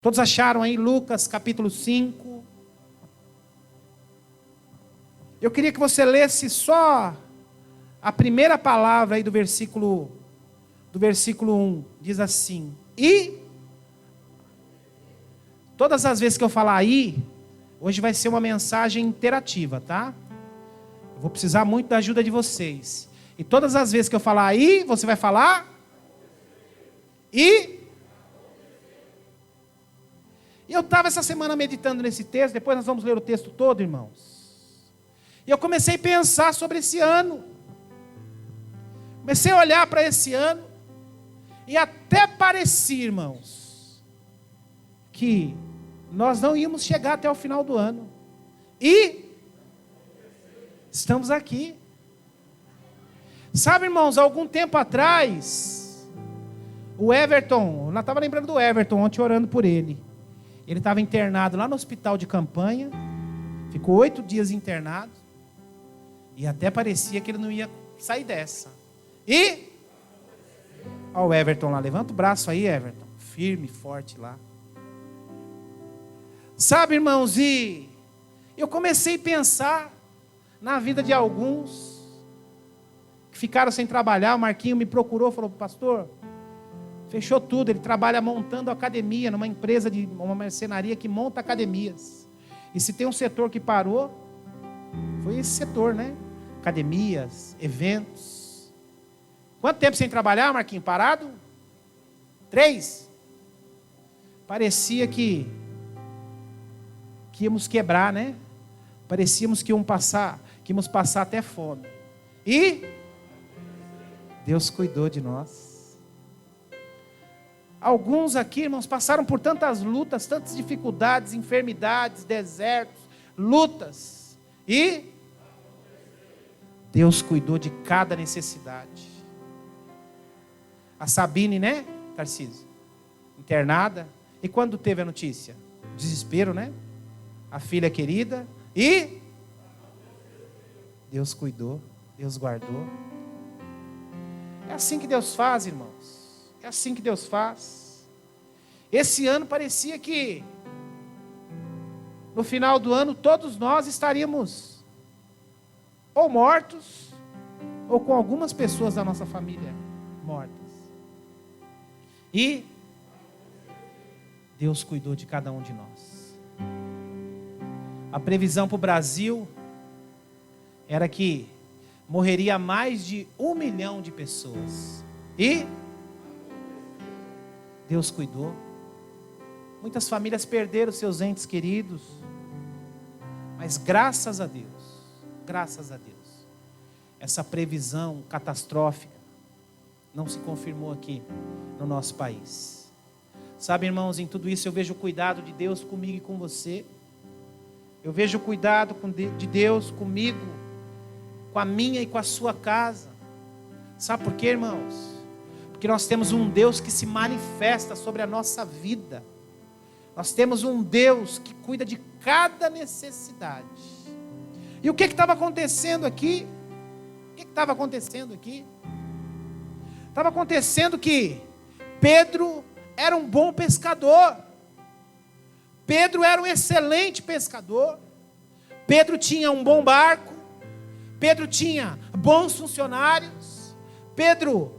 Todos acharam aí Lucas capítulo 5? Eu queria que você lesse só a primeira palavra aí do versículo 1. Diz assim: e todas as vezes que eu falar aí, hoje vai ser uma mensagem interativa, tá? Eu vou precisar muito da ajuda de vocês. E todas as vezes que eu falar aí, você vai falar e eu estava essa semana meditando nesse texto. Depois nós vamos ler o texto todo, irmãos. E eu comecei a pensar sobre esse ano. Comecei a olhar para esse ano. E até parecia, irmãos, que nós não íamos chegar até o final do ano. E estamos aqui. Sabe, irmãos, há algum tempo atrás, o Everton, eu estava lembrando do Everton ontem, orando por ele. Ele estava internado lá no hospital de campanha, ficou 8 dias internado, e até parecia que ele não ia sair dessa. E, ó o Everton lá, levanta o braço aí, Everton, firme, forte lá. Sabe, irmãos, e eu comecei a pensar na vida de alguns que ficaram sem trabalhar. O Marquinho me procurou, falou: pastor, fechou tudo. Ele trabalha montando academia numa empresa de uma marcenaria que monta academias. E se tem um setor que parou, foi esse setor, né? Academias, eventos. Quanto tempo sem trabalhar, Marquinho? Parado? 3. Parecia que íamos quebrar, né? Parecíamos que íamos passar até fome. E Deus cuidou de nós. Alguns aqui, irmãos, passaram por tantas lutas, tantas dificuldades, enfermidades, desertos, lutas. E Deus cuidou de cada necessidade. A Sabine, né, Tarcísio? Internada. E quando teve a notícia? Desespero, né? A filha querida. E Deus cuidou, Deus guardou. É assim que Deus faz, irmãos. É assim que Deus faz. Esse ano parecia que no final do ano todos nós estaríamos ou mortos, ou com algumas pessoas da nossa família mortas. E Deus cuidou de cada um de nós. A previsão para o Brasil era que morreria mais de 1 milhão de pessoas. E Deus cuidou. Muitas famílias perderam seus entes queridos. Mas graças a Deus, essa previsão catastrófica não se confirmou aqui no nosso país. Sabe, irmãos, em tudo isso eu vejo o cuidado de Deus comigo e com você. Eu vejo o cuidado de Deus comigo, com a minha e com a sua casa. Sabe por quê, irmãos? Porque nós temos um Deus que se manifesta sobre a nossa vida. Nós temos um Deus que cuida de cada necessidade. E o que estava acontecendo aqui? Estava acontecendo que Pedro era um bom pescador. Pedro era um excelente pescador. Pedro tinha um bom barco. Pedro tinha bons funcionários. Pedro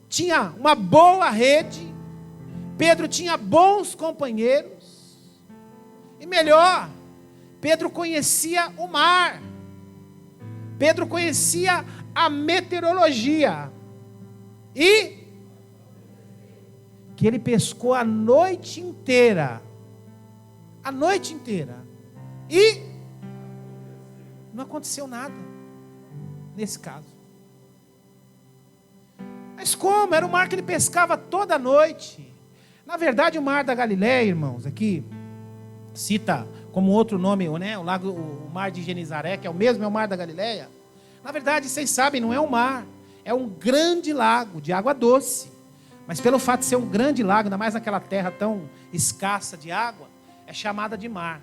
tinha uma boa rede. Pedro tinha bons companheiros. E melhor, Pedro conhecia o mar. Pedro conhecia a meteorologia. E que ele pescou a noite inteira. A noite inteira. E não aconteceu nada nesse caso. Mas como? Era o mar que ele pescava toda noite. Na verdade, o mar da Galileia, irmãos, aqui cita como outro nome, né? O mar de Genizaré, que é o mesmo, é o mar da Galileia. Na verdade, vocês sabem, não é um mar, é um grande lago de água doce. Mas pelo fato de ser um grande lago, ainda mais naquela terra tão escassa de água, é chamada de mar.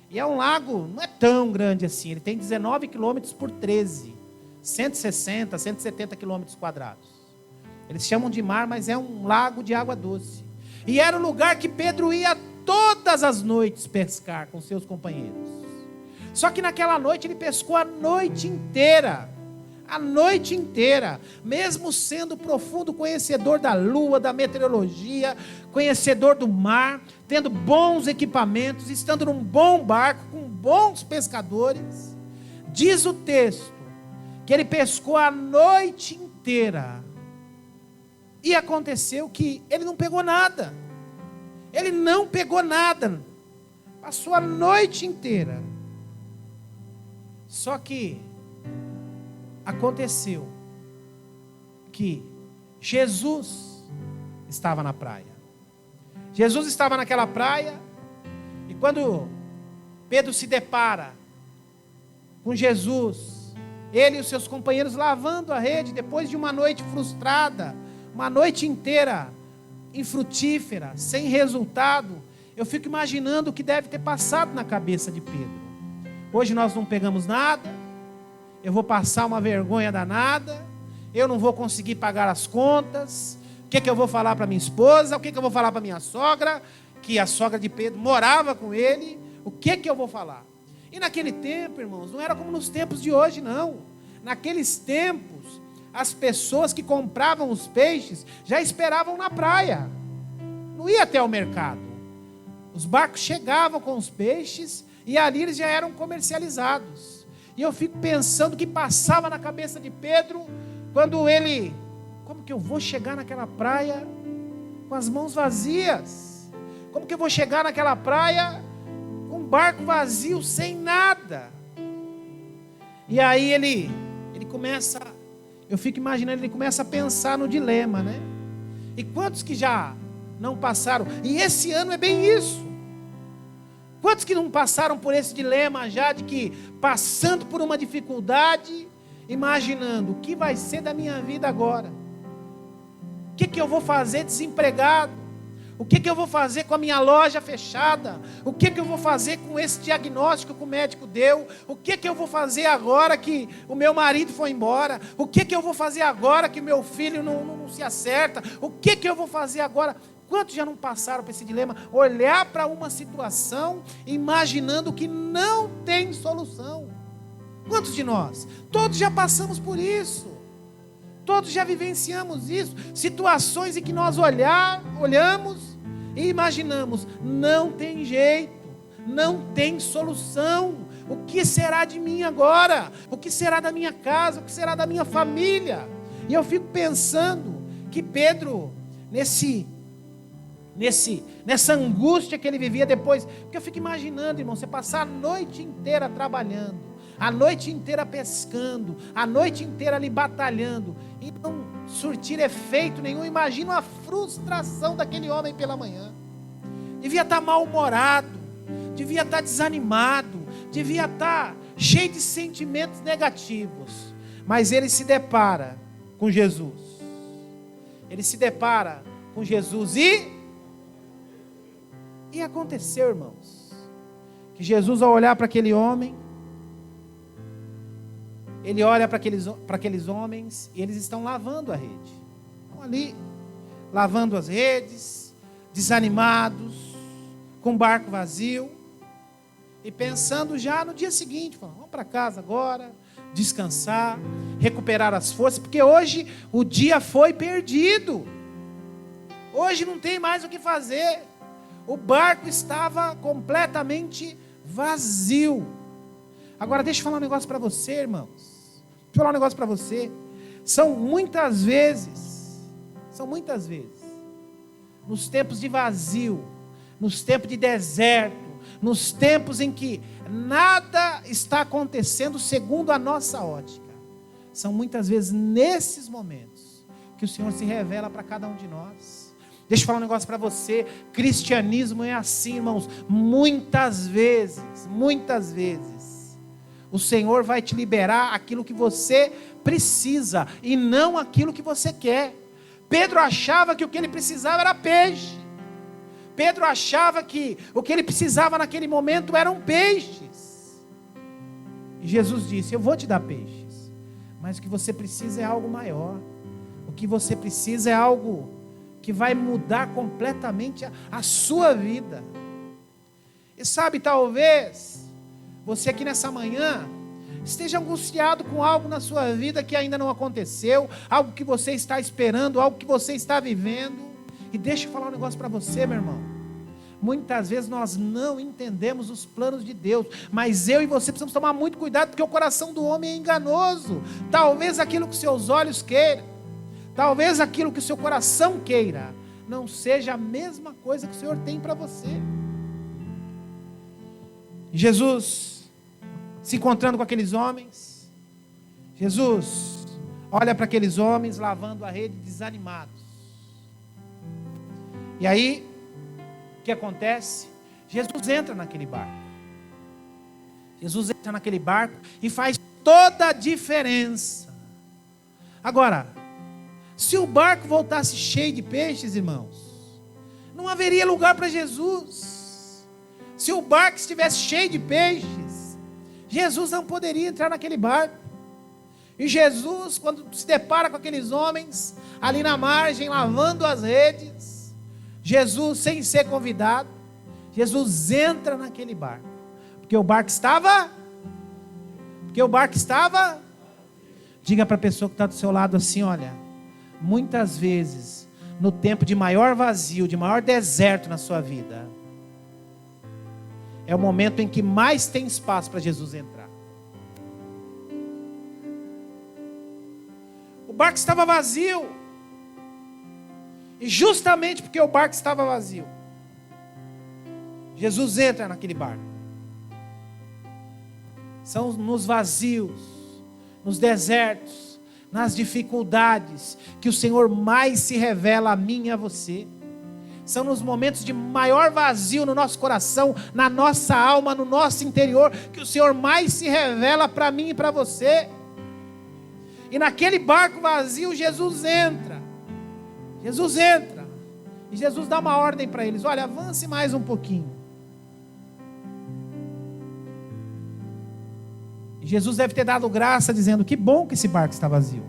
E é um lago, não é tão grande assim, ele tem 19 quilômetros por 13, 160, 170 quilômetros quadrados. Eles chamam de mar, mas é um lago de água doce. E era o lugar que Pedro ia todas as noites pescar com seus companheiros. Só que naquela noite ele pescou a noite inteira. A noite inteira, mesmo sendo profundo conhecedor da lua, da meteorologia, conhecedor do mar, tendo bons equipamentos, estando num bom barco, com bons pescadores, diz o texto, que ele pescou a noite inteira, e aconteceu que ele não pegou nada, passou a noite inteira, só que, aconteceu que Jesus estava na praia. Jesus estava naquela praia, e quando Pedro se depara com Jesus, ele e os seus companheiros lavando a rede, depois de uma noite frustrada, uma noite inteira infrutífera, sem resultado, eu fico imaginando o que deve ter passado na cabeça de Pedro. Hoje nós não pegamos nada, eu vou passar uma vergonha danada, eu não vou conseguir pagar as contas, o que eu vou falar para minha esposa, o que eu vou falar para minha sogra, que a sogra de Pedro morava com ele, o que eu vou falar? E naquele tempo, irmãos, não era como nos tempos de hoje, não. Naqueles tempos, as pessoas que compravam os peixes já esperavam na praia, não ia até o mercado. Os barcos chegavam com os peixes e ali eles já eram comercializados. E eu fico pensando o que passava na cabeça de Pedro, quando ele, como que eu vou chegar naquela praia com as mãos vazias? Como que eu vou chegar naquela praia com um barco vazio, sem nada? E aí ele começa, eu fico imaginando, ele começa a pensar no dilema, né? E quantos que já não passaram? E esse ano é bem isso. Quantos que não passaram por esse dilema já, de que passando por uma dificuldade, imaginando, o que vai ser da minha vida agora? O que eu vou fazer desempregado? O que eu vou fazer com a minha loja fechada? O que eu vou fazer com esse diagnóstico que o médico deu? O que eu vou fazer agora que o meu marido foi embora? O que eu vou fazer agora que o meu filho não se acerta? O que eu vou fazer agora? Quantos já não passaram por esse dilema? Olhar para uma situação imaginando que não tem solução. Quantos de nós? Todos já passamos por isso. Todos já vivenciamos isso. Situações em que nós olhamos e imaginamos, não tem jeito, não tem solução. O que será de mim agora? O que será da minha casa? O que será da minha família? E eu fico pensando que Pedro, nessa angústia que ele vivia depois, porque eu fico imaginando, irmão, você passar a noite inteira trabalhando, a noite inteira pescando, a noite inteira ali batalhando, e não surtir efeito nenhum. Imagina a frustração daquele homem pela manhã. Devia estar mal-humorado, devia estar desanimado, devia estar cheio de sentimentos negativos, mas ele se depara com Jesus. Ele se depara com Jesus e aconteceu, irmãos, que Jesus, ao olhar para aquele homem, ele olha para aqueles homens e eles estão lavando a rede. Estão ali, lavando as redes, desanimados, com o barco vazio, e pensando já no dia seguinte, falando, vamos para casa agora, descansar, recuperar as forças, porque hoje o dia foi perdido. Hoje não tem mais o que fazer. O barco estava completamente vazio. Agora deixa eu falar um negócio para você, irmãos. Deixa eu falar um negócio para você. São muitas vezes, nos tempos de vazio, nos tempos de deserto, nos tempos em que nada está acontecendo segundo a nossa ótica, são muitas vezes nesses momentos que o Senhor se revela para cada um de nós. Deixa eu falar um negócio para você. Cristianismo é assim, irmãos. Muitas vezes, o Senhor vai te liberar aquilo que você precisa e não aquilo que você quer. Pedro achava que o que ele precisava era peixe. Pedro achava que o que ele precisava naquele momento eram peixes. E Jesus disse, eu vou te dar peixes, mas o que você precisa é algo maior. O que você precisa é algo que vai mudar completamente a sua vida. E sabe, talvez você aqui nessa manhã esteja angustiado com algo na sua vida que ainda não aconteceu, algo que você está esperando, algo que você está vivendo. E deixa eu falar um negócio para você, meu irmão. Muitas vezes nós não entendemos os planos de Deus, mas eu e você precisamos tomar muito cuidado, porque o coração do homem é enganoso. Talvez aquilo que seus olhos queiram, talvez aquilo que o seu coração queira, não seja a mesma coisa que o Senhor tem para você. Jesus, se encontrando com aqueles homens, Jesus olha para aqueles homens lavando a rede, desanimados. E aí, o que acontece? Jesus entra naquele barco. Jesus entra naquele barco e faz toda a diferença. Agora, se o barco voltasse cheio de peixes, irmãos, não haveria lugar para Jesus. Se o barco estivesse cheio de peixes, Jesus não poderia entrar naquele barco. E Jesus, quando se depara com aqueles homens ali na margem, lavando as redes, Jesus, sem ser convidado, Jesus entra naquele barco. Porque o barco estava? Diga para a pessoa que está do seu lado assim, olha, muitas vezes, no tempo de maior vazio, de maior deserto na sua vida, é o momento em que mais tem espaço para Jesus entrar. O barco estava vazio. E justamente porque o barco estava vazio, Jesus entra naquele barco. São nos vazios, nos desertos, nas dificuldades, que o Senhor mais se revela a mim e a você. São nos momentos de maior vazio no nosso coração, na nossa alma, no nosso interior, que o Senhor mais se revela para mim e para você. E naquele barco vazio, Jesus entra. Jesus entra. E Jesus dá uma ordem para eles: olha, avance mais um pouquinho. E Jesus deve ter dado graça, dizendo: que bom que esse barco está vazio.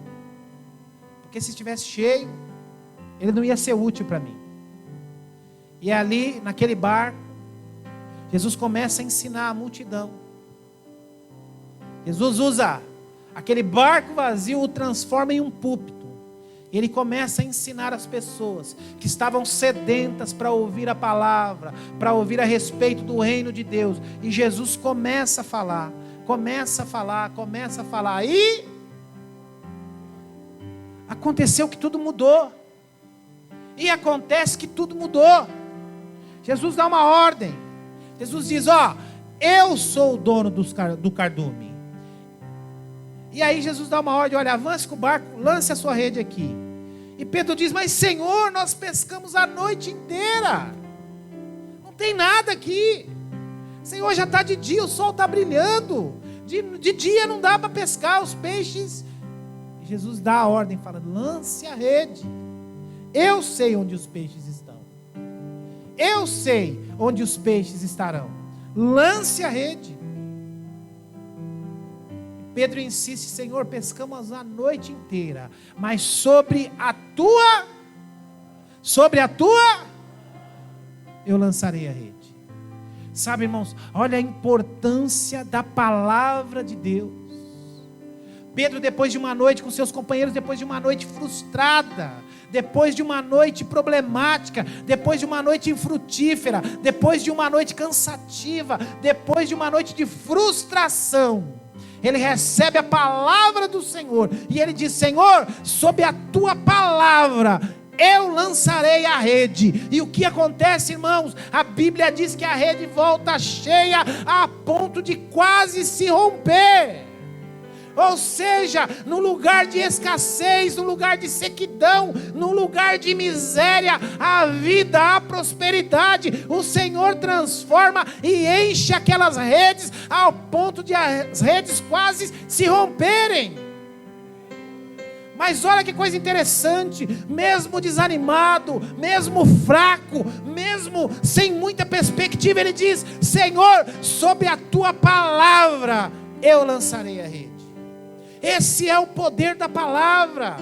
Porque se estivesse cheio, ele não ia ser útil para mim. E ali, naquele barco, Jesus começa a ensinar a multidão. Jesus usa aquele barco vazio, o transforma em um púlpito. Ele começa a ensinar as pessoas que estavam sedentas para ouvir a palavra, para ouvir a respeito do reino de Deus. E Jesus começa a falar. E aconteceu que tudo mudou. E acontece que tudo mudou. Jesus dá uma ordem. Jesus diz: ó, eu sou o dono do cardume. E aí Jesus dá uma ordem: olha, avance com o barco, lance a sua rede aqui. E Pedro diz: mas Senhor, nós pescamos a noite inteira, não tem nada aqui. Senhor, já está de dia, o sol está brilhando, de dia não dá para pescar os peixes. E Jesus dá a ordem, fala: lance a rede. Eu sei onde os peixes estão. Eu sei onde os peixes estarão. Lance a rede. Pedro insiste: Senhor, pescamos a noite inteira, mas sobre a tua, eu lançarei a rede. Sabe, irmãos, olha a importância da palavra de Deus. Pedro, depois de uma noite com seus companheiros, depois de uma noite frustrada, depois de uma noite problemática, depois de uma noite infrutífera, depois de uma noite cansativa, depois de uma noite de frustração, ele recebe a palavra do Senhor, e ele diz: Senhor, sob a tua palavra, eu lançarei a rede. E o que acontece, irmãos? A Bíblia diz que a rede volta cheia, a ponto de quase se romper. Ou seja, no lugar de escassez, no lugar de sequidão, no lugar de miséria, a vida, a prosperidade, o Senhor transforma e enche aquelas redes ao ponto de as redes quase se romperem. Mas olha que coisa interessante, mesmo desanimado, mesmo fraco, mesmo sem muita perspectiva, ele diz: Senhor, sob a tua palavra eu lançarei a rede. Esse é o poder da palavra.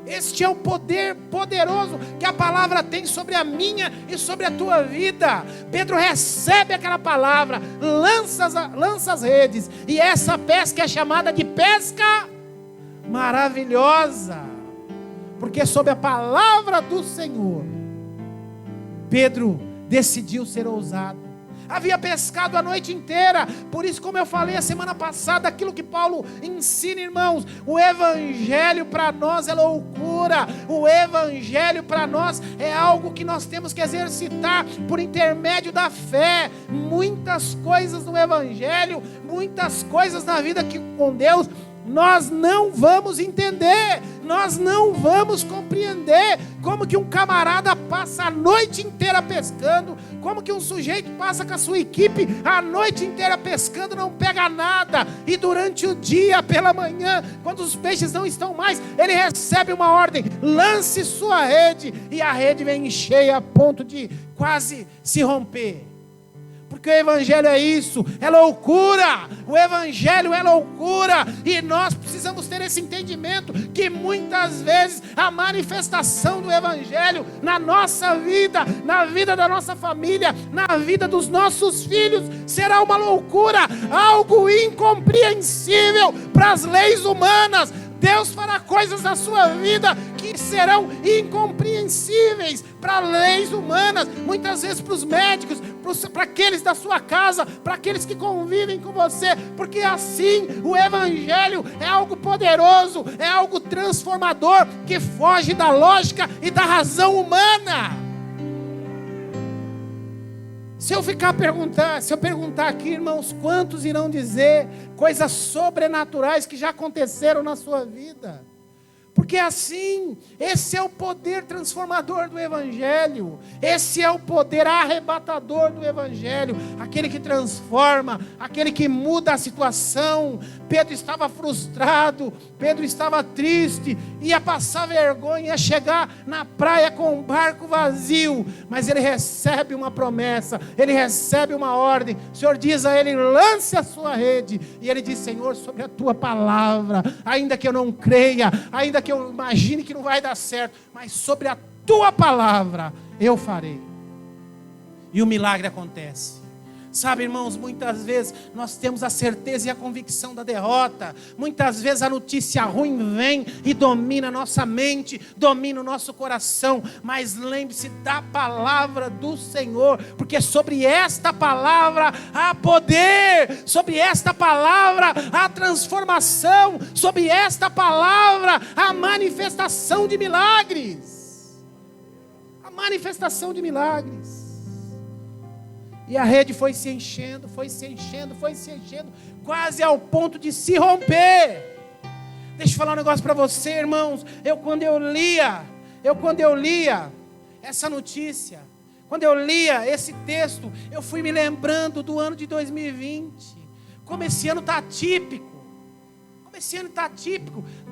Este é o poder poderoso que a palavra tem sobre a minha e sobre a tua vida. Pedro recebe aquela palavra, lança as redes, e essa pesca é chamada de pesca maravilhosa, porque sob a palavra do Senhor, Pedro decidiu ser ousado. Havia pescado a noite inteira. Por isso, como eu falei a semana passada, aquilo que Paulo ensina, irmãos, o evangelho para nós é loucura. O evangelho para nós é algo que nós temos que exercitar por intermédio da fé. Muitas coisas no evangelho, muitas coisas na vida com Deus, nós não vamos entender, nós não vamos compreender. Como que um camarada passa a noite inteira pescando, como que um sujeito passa com a sua equipe a noite inteira pescando, não pega nada, e durante o dia, pela manhã, quando os peixes não estão mais, ele recebe uma ordem: lance sua rede, e a rede vem cheia a ponto de quase se romper. Porque o evangelho é isso, é loucura. O evangelho é loucura, e nós precisamos ter esse entendimento, que muitas vezes a manifestação do evangelho na nossa vida, na vida da nossa família, na vida dos nossos filhos, será uma loucura, algo incompreensível para as leis humanas. Deus fará coisas na sua vida que serão incompreensíveis para leis humanas, muitas vezes para os médicos, para aqueles da sua casa, para aqueles que convivem com você, porque assim o evangelho é algo poderoso, é algo transformador, que foge da lógica e da razão humana. Se eu perguntar aqui, irmãos, quantos irão dizer coisas sobrenaturais que já aconteceram na sua vida? Porque assim, esse é o poder transformador do evangelho, esse é o poder arrebatador do evangelho, aquele que transforma, aquele que muda a situação. Pedro estava frustrado, Pedro estava triste, ia passar vergonha, ia chegar na praia com um barco vazio, mas ele recebe uma promessa, ele recebe uma ordem. O Senhor diz a ele: lance a sua rede, e ele diz: Senhor, sobre a tua palavra, ainda que eu não creia, ainda que eu imagine que não vai dar certo, mas sobre a tua palavra eu farei. E o milagre acontece. Sabe, irmãos, muitas vezes nós temos a certeza e a convicção da derrota. Muitas vezes a notícia ruim vem e domina a nossa mente, domina o nosso coração. Mas lembre-se da palavra do Senhor, porque sobre esta palavra há poder, sobre esta palavra há transformação, sobre esta palavra há manifestação de milagres. A manifestação de milagres. E a rede foi se enchendo, quase ao ponto de se romper. Deixa eu falar um negócio para você, irmãos. Quando eu lia essa notícia, quando eu lia esse texto, eu fui me lembrando do ano de 2020. Como esse ano está atípico.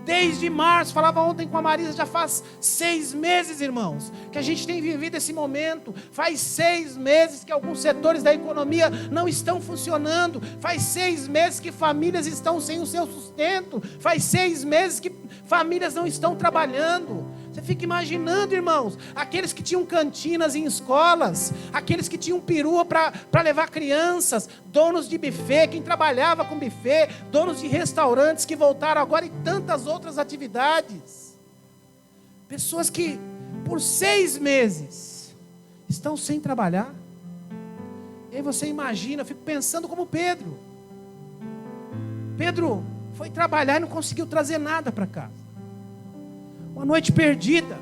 Desde março, falava ontem com a Marisa, já faz 6 meses, irmãos, que a gente tem vivido esse momento. Faz 6 meses que alguns setores da economia não estão funcionando. Faz 6 meses que famílias estão sem o seu sustento. Faz 6 meses que famílias não estão trabalhando. Você fica imaginando, irmãos, aqueles que tinham cantinas em escolas, aqueles que tinham perua para levar crianças, donos de buffet, quem trabalhava com buffet, donos de restaurantes que voltaram agora, e tantas outras atividades. Pessoas que por 6 meses estão sem trabalhar. E aí você imagina, eu fico pensando como Pedro. Pedro foi trabalhar e não conseguiu trazer nada para casa. Uma noite perdida,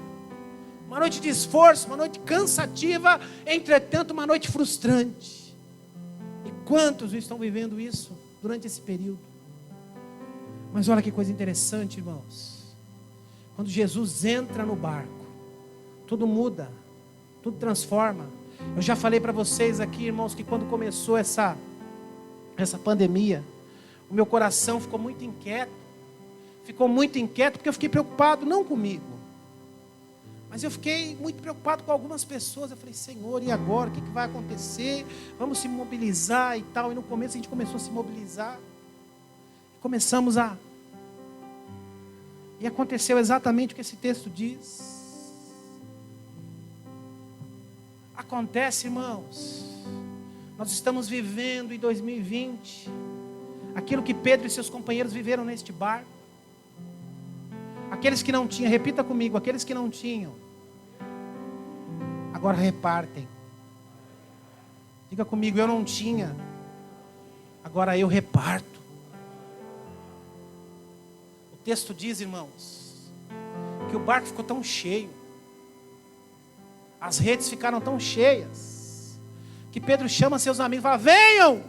uma noite de esforço, uma noite cansativa, entretanto uma noite frustrante. E quantos estão vivendo isso durante esse período? Mas olha que coisa interessante, irmãos. Quando Jesus entra no barco, tudo muda, tudo transforma. Eu já falei para vocês aqui, irmãos, que quando começou essa pandemia, o meu coração ficou muito inquieto. Porque eu fiquei preocupado, não comigo, mas eu fiquei muito preocupado com algumas pessoas. Eu falei: Senhor, e agora? O que vai acontecer? Vamos se mobilizar e tal. E no começo a gente começou a se mobilizar. E aconteceu exatamente o que esse texto diz. Acontece, irmãos, nós estamos vivendo em 2020 aquilo que Pedro e seus companheiros viveram neste barco. Aqueles que não tinham, repita comigo, aqueles que não tinham, agora repartem. Diga comigo, eu não tinha, agora eu reparto. O texto diz, irmãos, que o barco ficou tão cheio, as redes ficaram tão cheias, que Pedro chama seus amigos e fala: venham,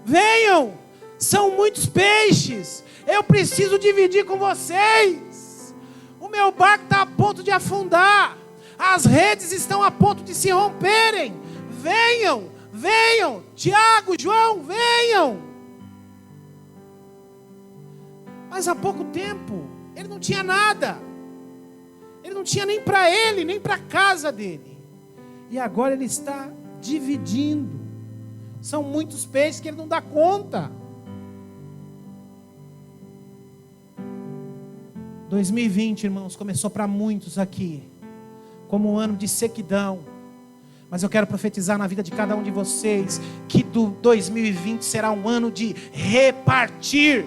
venham, são muitos peixes, eu preciso dividir com vocês, o meu barco está a ponto de afundar, as redes estão a ponto de se romperem, venham, venham, Tiago, João, venham. Mas há pouco tempo, ele não tinha nada, ele não tinha nem para ele, nem para a casa dele, e agora ele está dividindo, são muitos peixes que ele não dá conta. 2020, irmãos, começou para muitos aqui como um ano de sequidão, mas eu quero profetizar na vida de cada um de vocês que do 2020 será um ano de repartir.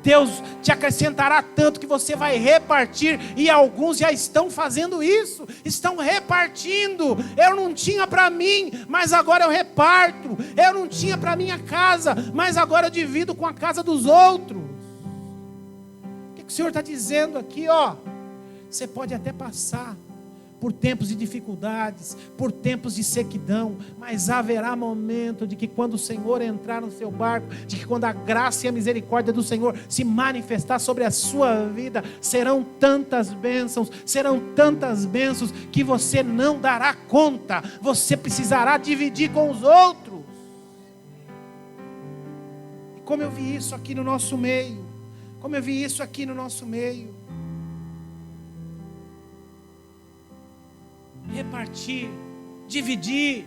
Deus te acrescentará tanto que você vai repartir, e alguns já estão fazendo isso, estão repartindo. Eu não tinha para mim, mas agora eu reparto. Eu não tinha para minha casa, mas agora eu divido com a casa dos outros. O que o Senhor está dizendo aqui? Você pode até passar por tempos de dificuldades, por tempos de sequidão, mas haverá momento de que quando o Senhor entrar no seu barco, de que quando a graça e a misericórdia do Senhor se manifestar sobre a sua vida, serão tantas bênçãos, que você não dará conta, você precisará dividir com os outros. E como eu vi isso aqui no nosso meio, repartir, dividir,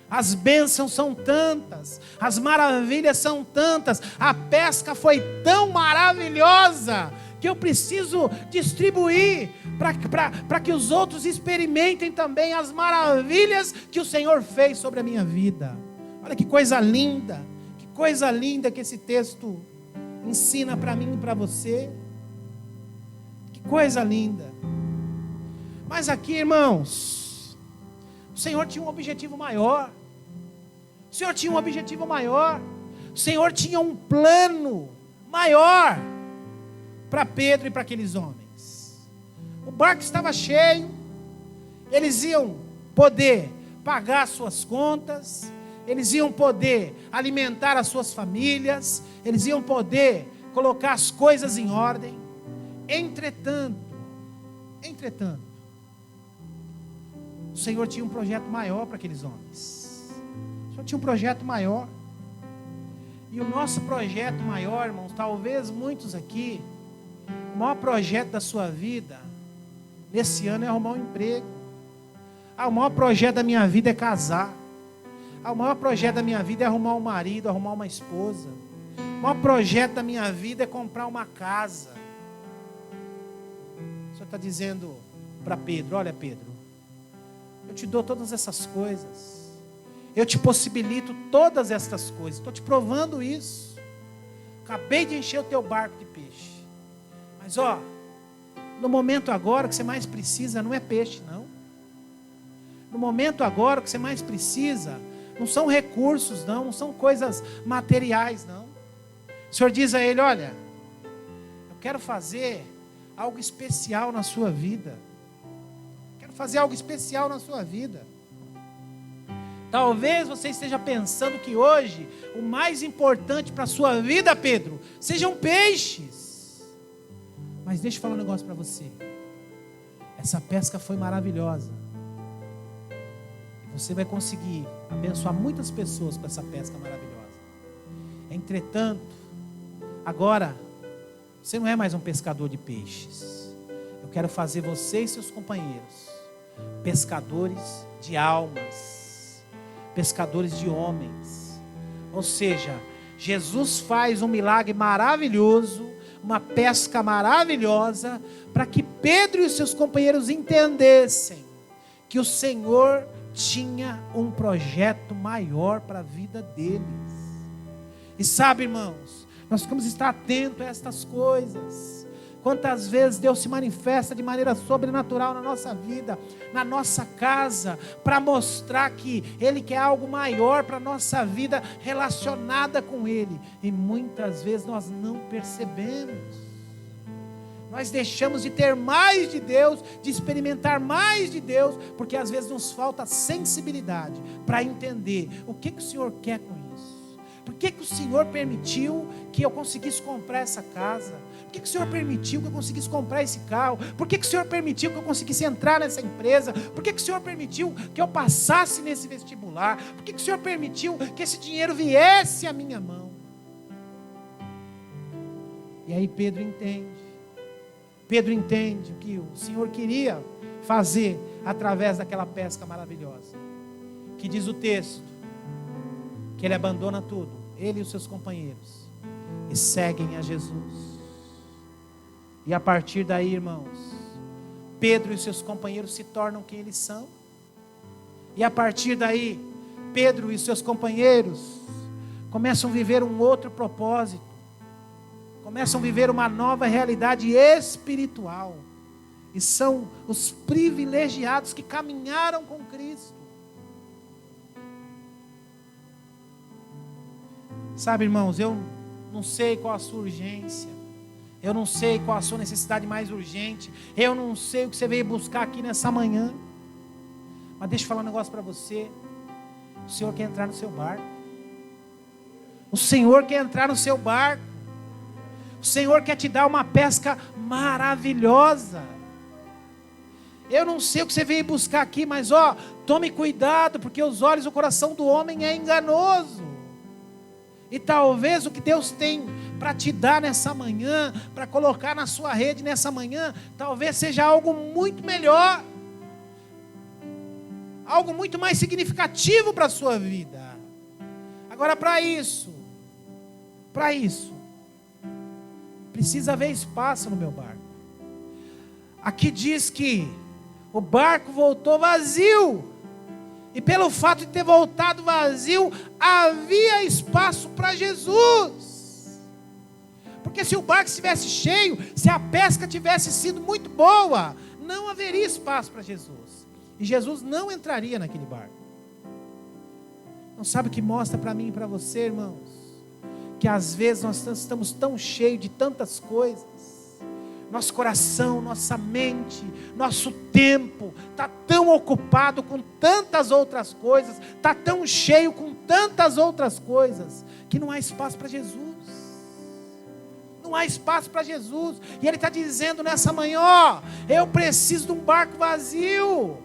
as bênçãos são tantas, as maravilhas são tantas, a pesca foi tão maravilhosa, que eu preciso distribuir, para que os outros experimentem também as maravilhas que o Senhor fez sobre a minha vida. Olha que coisa linda que esse texto ensina para mim e para você, que coisa linda. Mas aqui, irmãos, o Senhor tinha um objetivo maior. O Senhor tinha um plano maior para Pedro e para aqueles homens. O barco estava cheio, eles iam poder pagar as suas contas, eles iam poder alimentar as suas famílias, eles iam poder colocar as coisas em ordem. Entretanto, o Senhor tinha um projeto maior para aqueles homens. O Senhor tinha um projeto maior. E o nosso projeto maior, irmãos, talvez muitos aqui, o maior projeto da sua vida nesse ano é arrumar um emprego. O maior projeto da minha vida é casar. O maior projeto da minha vida é arrumar um marido, arrumar uma esposa. O maior projeto da minha vida é comprar uma casa. O Senhor está dizendo para Pedro: olha, Pedro, eu te dou todas essas coisas, eu te possibilito todas estas coisas, estou te provando isso. Acabei de encher o teu barco de peixe, mas no momento agora o que você mais precisa não é peixe, não. No momento agora o que você mais precisa não são recursos, não são coisas materiais, não. O Senhor diz a ele: olha, eu quero fazer algo especial na sua vida. Fazer algo especial na sua vida. Talvez você esteja pensando que hoje o mais importante para a sua vida, Pedro, sejam peixes. Mas deixa eu falar um negócio para você. Essa pesca foi maravilhosa. Você vai conseguir abençoar muitas pessoas com essa pesca maravilhosa. Entretanto, agora você não é mais um pescador de peixes. Eu quero fazer você e seus companheiros pescadores de almas, pescadores de homens. Ou seja, Jesus faz um milagre maravilhoso, uma pesca maravilhosa, para que Pedro e os seus companheiros entendessem que o Senhor tinha um projeto maior para a vida deles. E sabe, irmãos, nós temos que estar atentos a estas coisas. Quantas vezes Deus se manifesta de maneira sobrenatural na nossa vida, na nossa casa, para mostrar que Ele quer algo maior para a nossa vida relacionada com Ele. E muitas vezes nós não percebemos. Nós deixamos de ter mais de Deus, de experimentar mais de Deus, porque às vezes nos falta sensibilidade para entender o que o Senhor quer com isso. Por que o Senhor permitiu que eu conseguisse comprar essa casa? Por que o Senhor permitiu que eu conseguisse comprar esse carro? Por que o Senhor permitiu que eu conseguisse entrar nessa empresa? Por que o Senhor permitiu que eu passasse nesse vestibular? Por que o Senhor permitiu que esse dinheiro viesse à minha mão? E aí Pedro entende. Pedro entende o que o Senhor queria fazer através daquela pesca maravilhosa. Que diz o texto, que ele abandona tudo, ele e os seus companheiros, e seguem a Jesus. E a partir daí, irmãos, Pedro e os seus companheiros se tornam quem eles são. E a partir daí, Pedro e os seus companheiros começam a viver um outro propósito. Começam a viver uma nova realidade espiritual. E são os privilegiados que caminharam com Cristo. Sabe, irmãos, eu não sei qual a sua urgência. Eu não sei qual a sua necessidade mais urgente. Eu não sei o que você veio buscar aqui nessa manhã. Mas deixa eu falar um negócio para você. O Senhor quer entrar no seu barco. O Senhor quer entrar no seu barco. O Senhor quer te dar uma pesca maravilhosa. Eu não sei o que você veio buscar aqui, mas tome cuidado, porque os olhos e o coração do homem é enganoso. E talvez o que Deus tem para te dar nessa manhã, para colocar na sua rede nessa manhã, talvez seja algo muito melhor, algo muito mais significativo para a sua vida. Agora, para isso, precisa haver espaço no meu barco. Aqui diz que o barco voltou vazio. E pelo fato de ter voltado vazio, havia espaço para Jesus. Porque se o barco estivesse cheio, se a pesca tivesse sido muito boa, não haveria espaço para Jesus. E Jesus não entraria naquele barco. Não sabe o que mostra para mim e para você, irmãos? Que às vezes nós estamos tão cheios de tantas coisas. Nosso coração, nossa mente, nosso tempo está tão ocupado com tantas outras coisas, está tão cheio com tantas outras coisas, que não há espaço para Jesus. Não há espaço para Jesus. E Ele está dizendo nessa manhã, eu preciso de um barco vazio.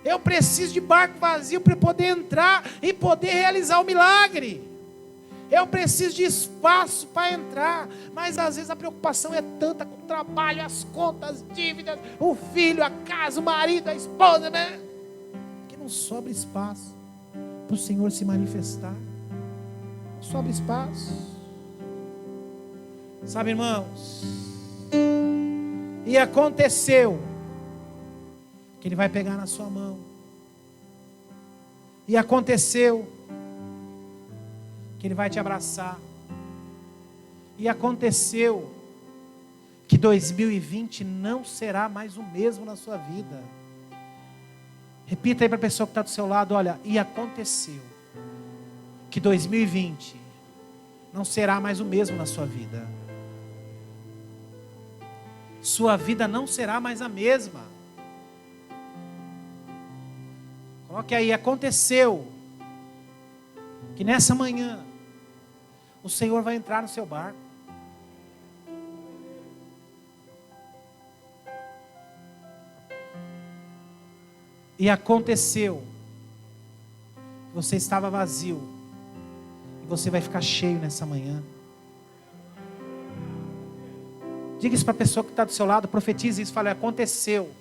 Eu preciso de barco vazio para poder entrar e poder realizar o milagre. Eu preciso de espaço para entrar, mas às vezes a preocupação é tanta com o trabalho, as contas, as dívidas, o filho, a casa, o marido, a esposa, né? Que não sobra espaço para o Senhor se manifestar. Não sobra espaço. Sabe, irmãos? E aconteceu que Ele vai pegar na sua mão. E aconteceu que Ele vai te abraçar. E aconteceu que 2020 não será mais o mesmo na sua vida. Repita aí para a pessoa que está do seu lado, olha, e aconteceu que 2020 não será mais o mesmo na sua vida. Sua vida não será mais a mesma. Coloque aí, aconteceu que nessa manhã o Senhor vai entrar no seu barco. E aconteceu que você estava vazio e você vai ficar cheio nessa manhã. Diga isso para a pessoa que está do seu lado, profetize isso, fale, aconteceu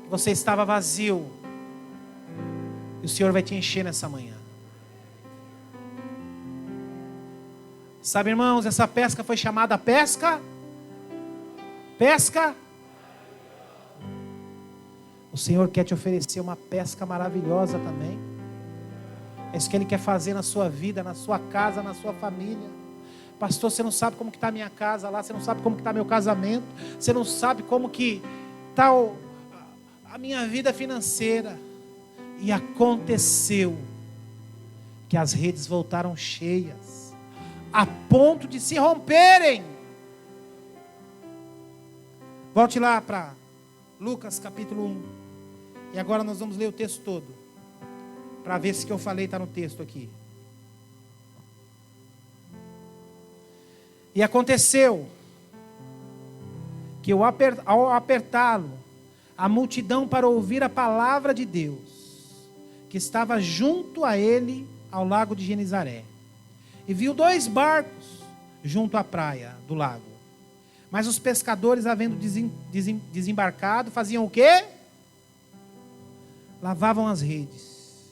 que você estava vazio e o Senhor vai te encher nessa manhã. Sabe, irmãos, essa pesca foi chamada pesca. O Senhor quer te oferecer uma pesca maravilhosa também. É isso que Ele quer fazer na sua vida, na sua casa, na sua família. Pastor, você não sabe como que está a minha casa lá, você não sabe como que está meu casamento, você não sabe como que está a minha vida financeira. E aconteceu que as redes voltaram cheias, a ponto de se romperem. Volte lá para Lucas capítulo 1. E agora nós vamos ler o texto todo, para ver se o que eu falei está no texto aqui. E aconteceu que ao apertá-lo, a multidão para ouvir a palavra de Deus, que estava junto a ele ao lago de Genezaré, e viu 2 barcos junto à praia do lago. Mas os pescadores, havendo desembarcado, faziam o quê? Lavavam as redes.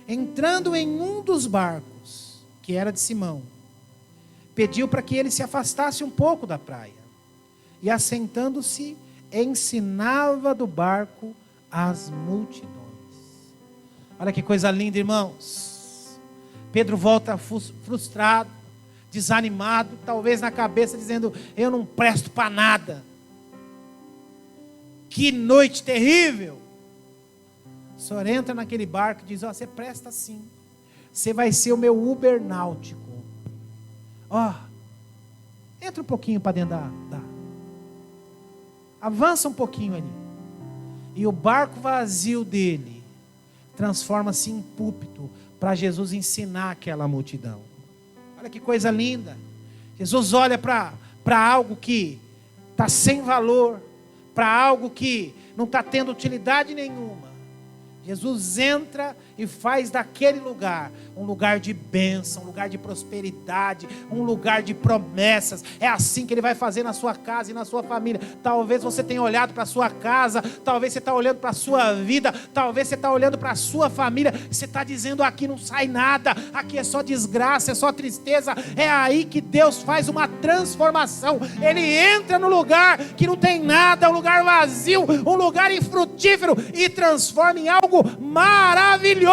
Entrando em um dos barcos, que era de Simão, pediu para que ele se afastasse um pouco da praia. E assentando-se, ensinava do barco as multidões. Olha que coisa linda, irmãos. Pedro volta frustrado, desanimado, talvez na cabeça dizendo: eu não presto para nada. Que noite terrível. O Senhor entra naquele barco e diz: ó, você presta sim. Você vai ser o meu Uber náutico. Ó, entra um pouquinho para dentro avança um pouquinho ali. E o barco vazio dele transforma-se em púlpito para Jesus ensinar aquela multidão. Olha que coisa linda. Jesus olha para algo que está sem valor, para algo que não está tendo utilidade nenhuma. Jesus entra e faz daquele lugar um lugar de bênção, um lugar de prosperidade, um lugar de promessas. É assim que Ele vai fazer na sua casa e na sua família. Talvez você tenha olhado para a sua casa, talvez você está olhando para a sua vida, talvez você está olhando para a sua família, você está dizendo: aqui não sai nada, aqui é só desgraça, é só tristeza. É aí que Deus faz uma transformação. Ele entra no lugar que não tem nada, um lugar vazio, um lugar infrutífero, e transforma em algo maravilhoso.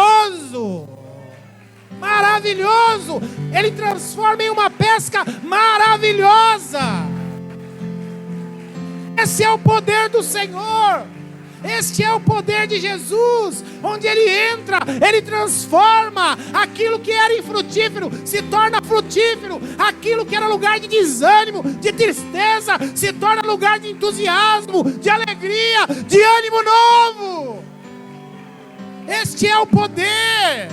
Maravilhoso. Ele transforma em uma pesca maravilhosa. Esse é o poder do Senhor. Este é o poder de Jesus. Onde Ele entra, Ele transforma aquilo que era infrutífero, se torna frutífero. Aquilo que era lugar de desânimo, de tristeza, se torna lugar de entusiasmo, de alegria, de ânimo novo. Este é o poder.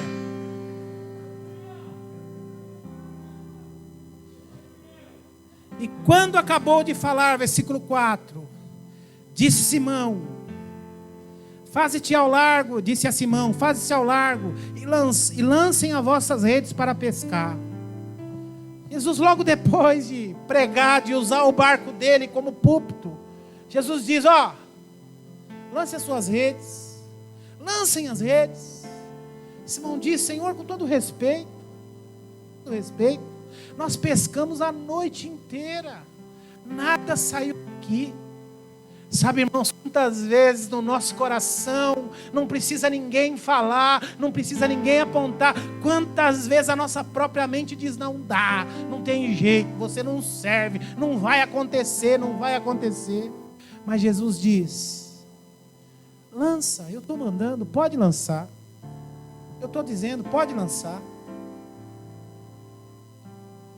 E quando acabou de falar, versículo 4, disse Simão: faze-te ao largo, disse a Simão, faze-te ao largo e lancem as vossas redes para pescar. Jesus, logo depois de pregar, de usar o barco dele como púlpito, Jesus diz: ó, lance as suas redes. Lancem as redes. Simão diz: Senhor, com todo respeito, nós pescamos a noite inteira, nada saiu daqui. Sabe, irmãos, quantas vezes no nosso coração não precisa ninguém falar, não precisa ninguém apontar, quantas vezes a nossa própria mente diz: não dá, não tem jeito, você não serve, não vai acontecer. Mas Jesus diz: lança, eu estou mandando, pode lançar. Eu estou dizendo, pode lançar.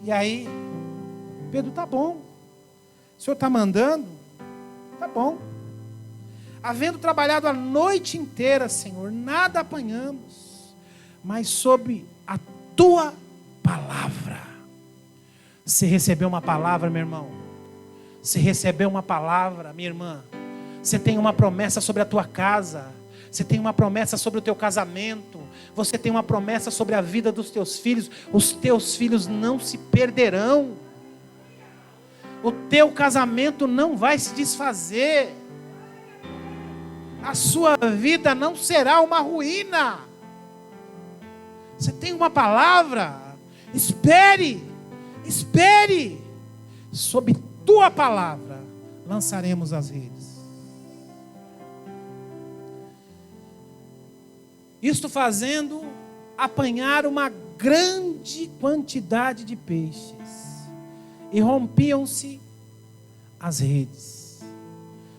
E aí, Pedro: tá bom, o Senhor está mandando, tá bom. Havendo trabalhado a noite inteira, Senhor, nada apanhamos, mas sob a tua palavra. Você recebeu uma palavra, meu irmão? Você recebeu uma palavra, minha irmã? Você tem uma promessa sobre a tua casa. Você tem uma promessa sobre o teu casamento. Você tem uma promessa sobre a vida dos teus filhos. Os teus filhos não se perderão. O teu casamento não vai se desfazer. A sua vida não será uma ruína. Você tem uma palavra. Espere Espere, sob tua palavra lançaremos as redes. Isto fazendo, apanhar uma grande quantidade de peixes, e rompiam-se as redes.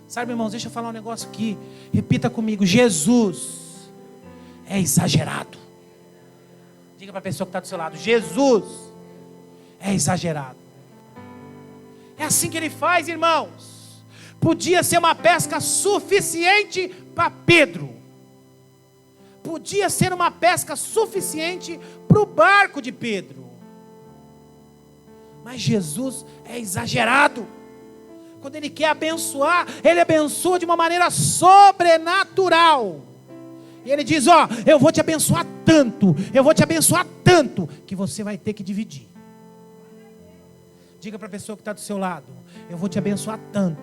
Sabe, irmãos, deixa eu falar um negócio aqui, repita comigo: Jesus é exagerado. Diga para a pessoa que está do seu lado: Jesus é exagerado. É assim que ele faz, irmãos. Podia ser uma pesca suficiente para Pedro, podia ser uma pesca suficiente para o barco de Pedro, mas Jesus é exagerado. Quando ele quer abençoar, ele abençoa de uma maneira sobrenatural. E ele diz: ó, eu vou te abençoar tanto, que você vai ter que dividir. Diga para a pessoa que está do seu lado: eu vou te abençoar tanto,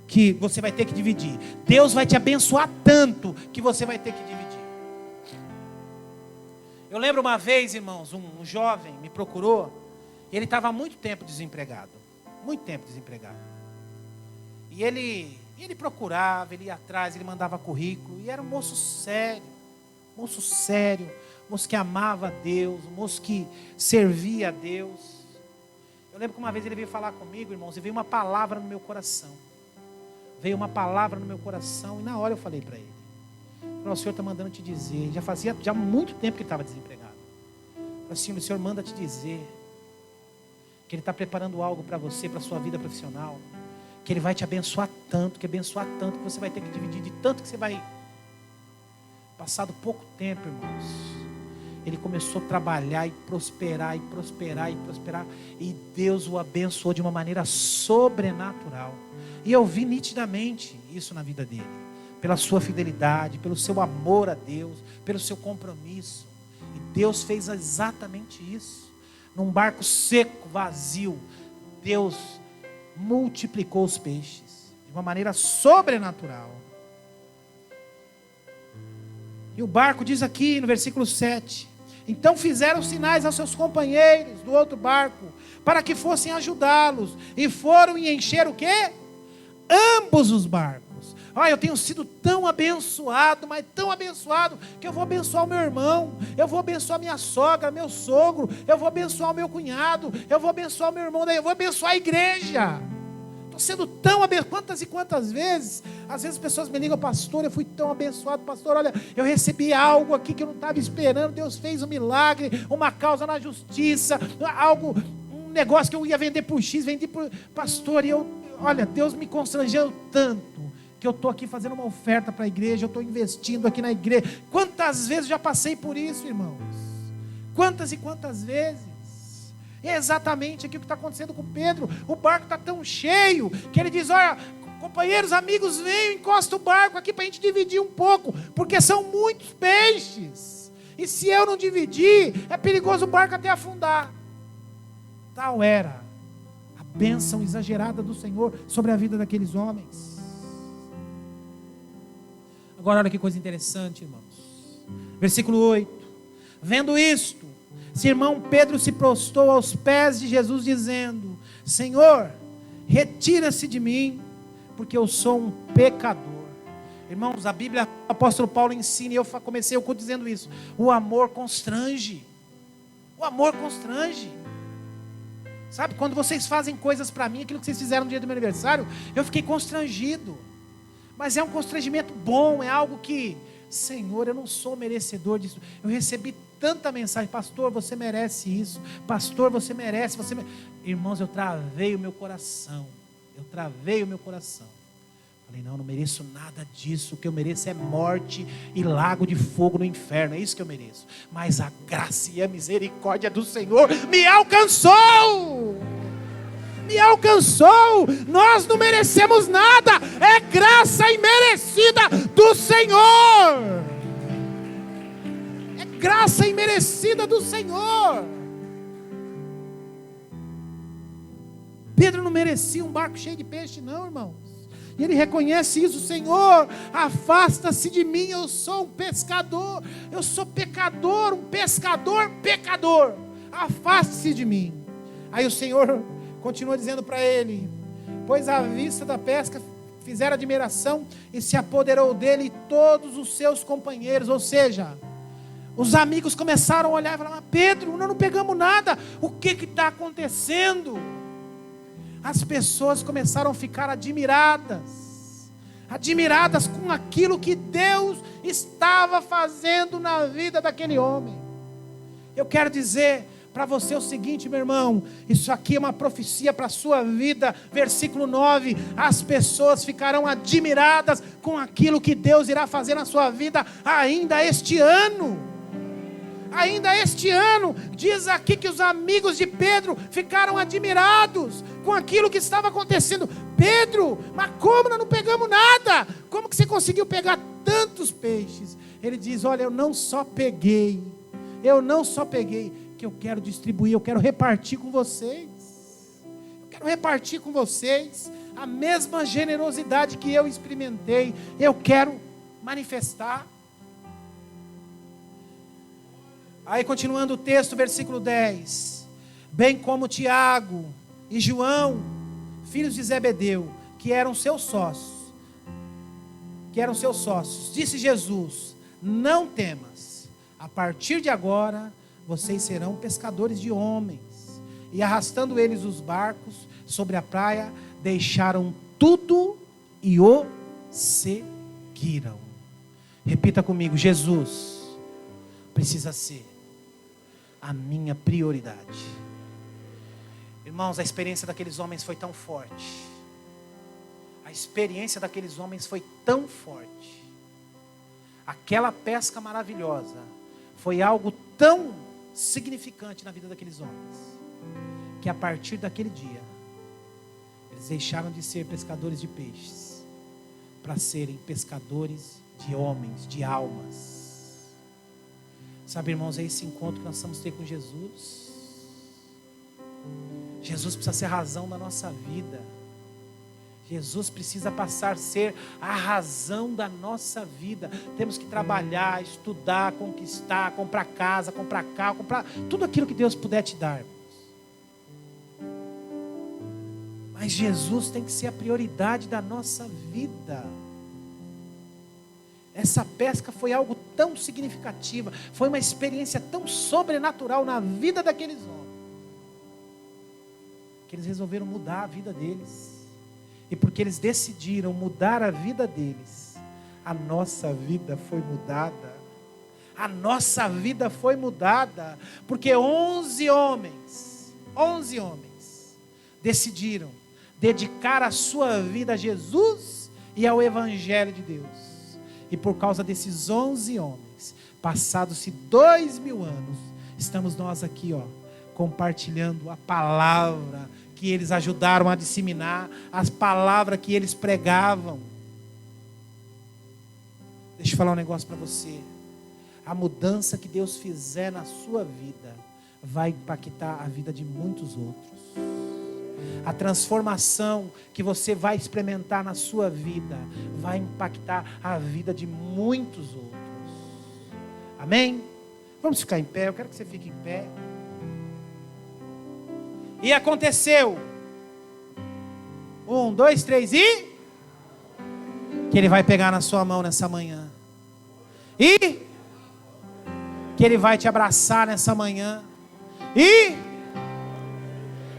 que você vai ter que dividir. Deus vai te abençoar tanto, que você vai ter que dividir. Eu lembro uma vez, irmãos, um jovem me procurou, e ele estava há muito tempo desempregado. E ele procurava, ele ia atrás, ele mandava currículo, e era um moço sério, moço que amava a Deus, um moço que servia a Deus. Eu lembro que uma vez ele veio falar comigo, irmãos, e veio uma palavra no meu coração. E na hora eu falei para ele: o Senhor está mandando te dizer, já fazia muito tempo que ele estava desempregado. Assim, o Senhor manda te dizer que Ele está preparando algo para você, para a sua vida profissional, que Ele vai te abençoar tanto, que você vai ter que dividir, de tanto que você vai. Passado pouco tempo, irmãos, ele começou a trabalhar e prosperar, e Deus o abençoou de uma maneira sobrenatural. E eu vi nitidamente isso na vida dele, pela sua fidelidade, pelo seu amor a Deus, pelo seu compromisso. E Deus fez exatamente isso. Num barco seco, vazio, Deus multiplicou os peixes de uma maneira sobrenatural. E o barco diz aqui no versículo 7: então fizeram sinais aos seus companheiros do outro barco, para que fossem ajudá-los, e foram e encheram o quê? Ambos os barcos. Olha, eu tenho sido tão abençoado, mas tão abençoado, que eu vou abençoar o meu irmão, eu vou abençoar minha sogra, meu sogro, eu vou abençoar o meu cunhado, eu vou abençoar o meu irmão, daí eu vou abençoar a igreja. Estou sendo tão abençoado. Quantas e quantas vezes, às vezes as pessoas me ligam: pastor, eu fui tão abençoado, pastor, olha, eu recebi algo aqui que eu não estava esperando, Deus fez um milagre, uma causa na justiça, algo, um negócio que eu ia vender por X, vendi por... pastor, e olha, Deus me constrangeu tanto, que eu estou aqui fazendo uma oferta para a igreja, eu estou investindo aqui na igreja. Quantas vezes já passei por isso, irmãos? Quantas e quantas vezes? É exatamente aqui o que está acontecendo com Pedro. O barco está tão cheio, que ele diz: olha, companheiros, amigos, venham, encosta o barco aqui para a gente dividir um pouco, porque são muitos peixes, e se eu não dividir, é perigoso o barco até afundar. Tal era a bênção exagerada do Senhor sobre a vida daqueles homens. Agora olha que coisa interessante, irmãos. Versículo 8: vendo isto, Simão Pedro se prostrou aos pés de Jesus, dizendo: Senhor, retira-se de mim, porque eu sou um pecador. Irmãos, a Bíblia, o apóstolo Paulo ensina, e eu comecei o culto dizendo isso: o amor constrange. O amor constrange. Sabe, quando vocês fazem coisas para mim, aquilo que vocês fizeram no dia do meu aniversário, eu fiquei constrangido. Mas é um constrangimento bom, é algo que, Senhor, eu não sou merecedor disso. Eu recebi tanta mensagem: pastor, você merece isso, pastor, você merece, Irmãos, eu travei o meu coração. Falei: não mereço nada disso. O que eu mereço é morte e lago de fogo no inferno. É isso que eu mereço. Mas a graça e a misericórdia do Senhor me alcançou. Nós não merecemos nada, é graça imerecida do Senhor. Graça imerecida do Senhor. Pedro não merecia um barco cheio de peixe, não, irmãos. E ele reconhece isso: Senhor, afasta-se de mim, eu sou um pescador, eu sou pecador, um pescador pecador. afaste-se de mim. Aí o Senhor continua dizendo para ele: pois à vista da pesca fizeram admiração, e se apoderou dele todos os seus companheiros. Ou seja, os amigos começaram a olhar e falar: mas Pedro, nós não pegamos nada, o que está acontecendo? As pessoas começaram a ficar admiradas com aquilo que Deus estava fazendo na vida daquele homem. Eu quero dizer para você o seguinte, meu irmão, isso aqui é uma profecia para a sua vida, versículo 9, as pessoas ficarão admiradas com aquilo que Deus irá fazer na sua vida ainda este ano. Ainda este ano, diz aqui que os amigos de Pedro ficaram admirados com aquilo que estava acontecendo. Pedro, mas como nós não pegamos nada? Como que você conseguiu pegar tantos peixes? Ele diz: olha, eu não só peguei, que eu quero distribuir, eu quero repartir com vocês. Eu quero repartir com vocês a mesma generosidade que eu experimentei, eu quero manifestar. Aí continuando o texto, versículo 10: bem como Tiago e João, filhos de Zebedeu, que eram seus sócios, disse Jesus: não temas, a partir de agora vocês serão pescadores de homens. E arrastando eles os barcos sobre a praia, deixaram tudo e o seguiram. Repita comigo: Jesus precisa ser a minha prioridade. Irmãos, a experiência daqueles homens foi tão forte. Aquela pesca maravilhosa foi algo tão significante na vida daqueles homens, que a partir daquele dia, eles deixaram de ser pescadores de peixes, para serem pescadores de homens, de almas. Sabe, irmãos, é esse encontro que nós vamos ter com Jesus. Jesus precisa ser a razão da nossa vida. Jesus precisa passar a ser a razão da nossa vida. Temos que trabalhar, estudar, conquistar, comprar casa, comprar carro, comprar tudo aquilo que Deus puder te dar, irmãos. Mas Jesus tem que ser a prioridade da nossa vida. Essa pesca foi algo tão significativa, foi uma experiência tão sobrenatural na vida daqueles homens, que eles resolveram mudar a vida deles. E porque eles decidiram mudar a vida deles, a nossa vida foi mudada. A nossa vida foi mudada, porque 11 homens decidiram dedicar a sua vida a Jesus e ao Evangelho de Deus. E por causa desses 11 homens, passados-se 2000 anos, estamos nós aqui, compartilhando a palavra que eles ajudaram a disseminar, as palavras que eles pregavam. Deixa eu falar um negócio para você. A mudança que Deus fizer na sua vida vai impactar a vida de muitos outros. A transformação que você vai experimentar na sua vida vai impactar a vida de muitos outros. Amém? Vamos ficar em pé, eu quero que você fique em pé. E aconteceu. 1, 2, 3 e... que Ele vai pegar na sua mão nessa manhã. E... que Ele vai te abraçar nessa manhã. E...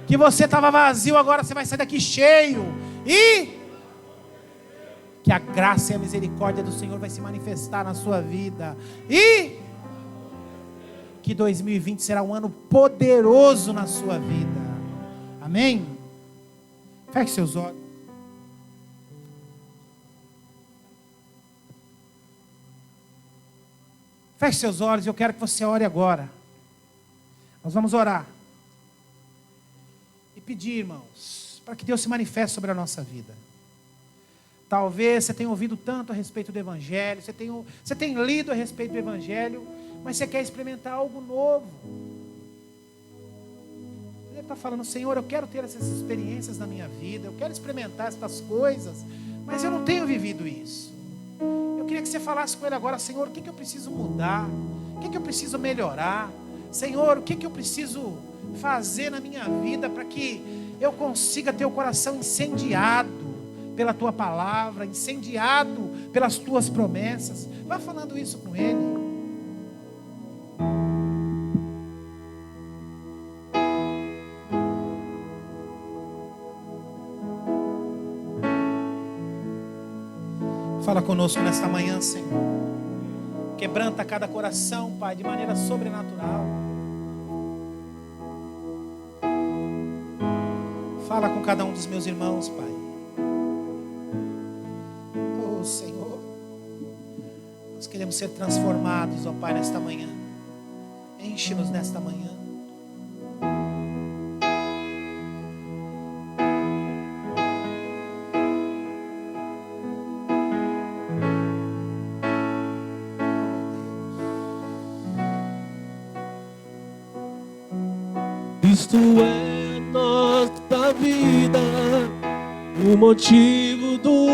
que você estava vazio, agora você vai sair daqui cheio. E... que a graça e a misericórdia do Senhor vai se manifestar na sua vida. E... que 2020 será um ano poderoso na sua vida. Amém? Feche seus olhos. Feche seus olhos, eu quero que você ore agora. Nós vamos orar. E pedir, irmãos, para que Deus se manifeste sobre a nossa vida. Talvez você tenha ouvido tanto a respeito do Evangelho, você tem lido a respeito do Evangelho, mas você quer experimentar algo novo. Você está falando: Senhor, eu quero ter essas experiências na minha vida, eu quero experimentar essas coisas, mas eu não tenho vivido isso. Eu queria que você falasse com Ele agora: Senhor, o que eu preciso mudar? O que eu preciso melhorar? Senhor, o que eu preciso fazer na minha vida para que eu consiga ter o coração incendiado pela tua palavra, incendiado pelas tuas promessas. Vá falando isso com Ele. Fala conosco nesta manhã, Senhor. Quebranta cada coração, Pai, de maneira sobrenatural. Fala com cada um dos meus irmãos, Pai. Oh, Senhor, nós queremos ser transformados, ó Pai, nesta manhã. Enche-nos nesta manhã. Cristo é nossa vida, o motivo do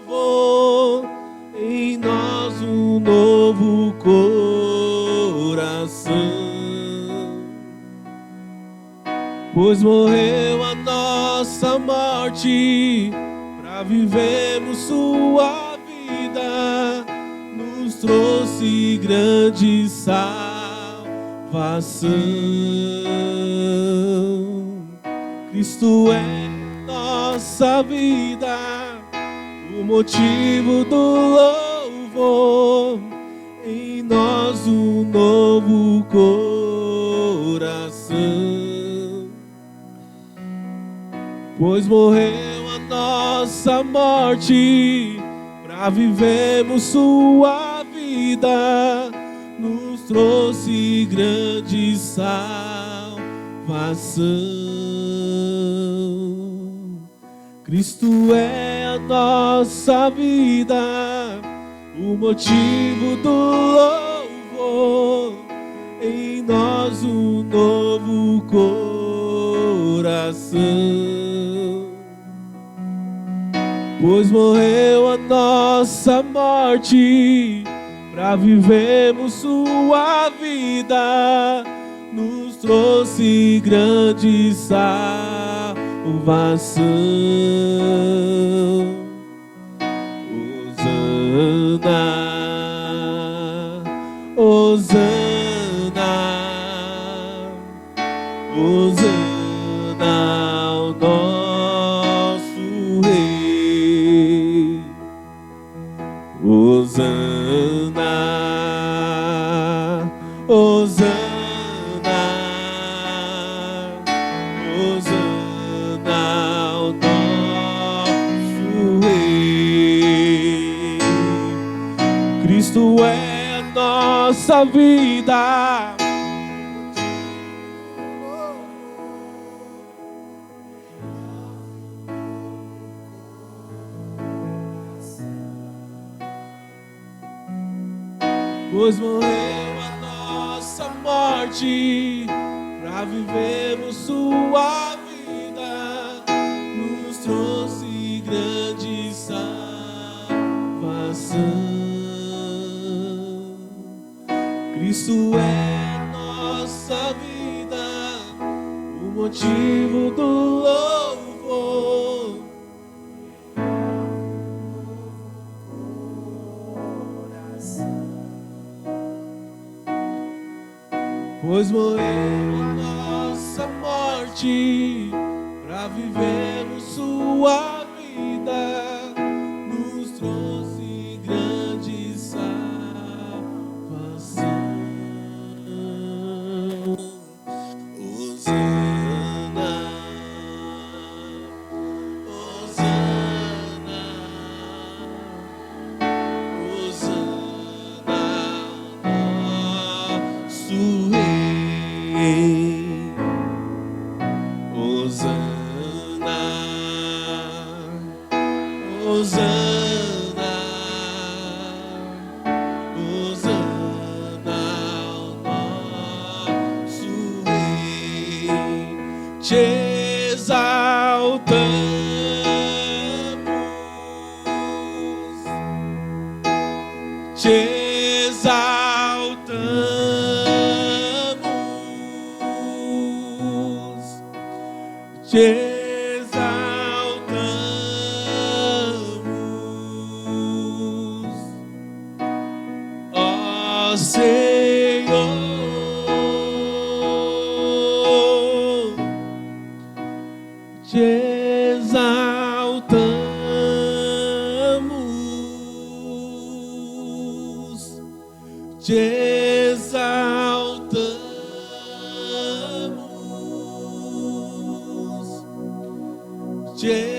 louvor, em nós um novo coração. Pois morreu a nossa morte, para vivermos sua vida, nos trouxe grande salvação. Cristo é nossa vida, o motivo do louvor, em nós um novo coração. Pois morreu a nossa morte, para vivermos sua vida, nos trouxe grande salvação. Cristo é a nossa vida, o motivo do louvor, em nós um novo coração. Pois morreu a nossa morte, para vivermos sua vida, nos trouxe grande salvação. Hosana, Hosana, Hosana ao nosso Rei. Hosana, Hosana, Hosana ao nosso Rei. Cristo é a nossa vida, pois morreu a nossa morte, para vivermos sua vida, nos trouxe grande salvação. Cristo é nossa vida, o motivo do louvor, pois morreu a nossa morte, para vivermos sua vida, nos trouxe grande salvação. Hosana, Hosana, Hosana ao nosso Rei. Hosana, Hosana, Hosana ao nosso Rei. Te exaltamos, te exaltamos, te exaltamos, ó Senhor, te exaltamos, te exaltamos, te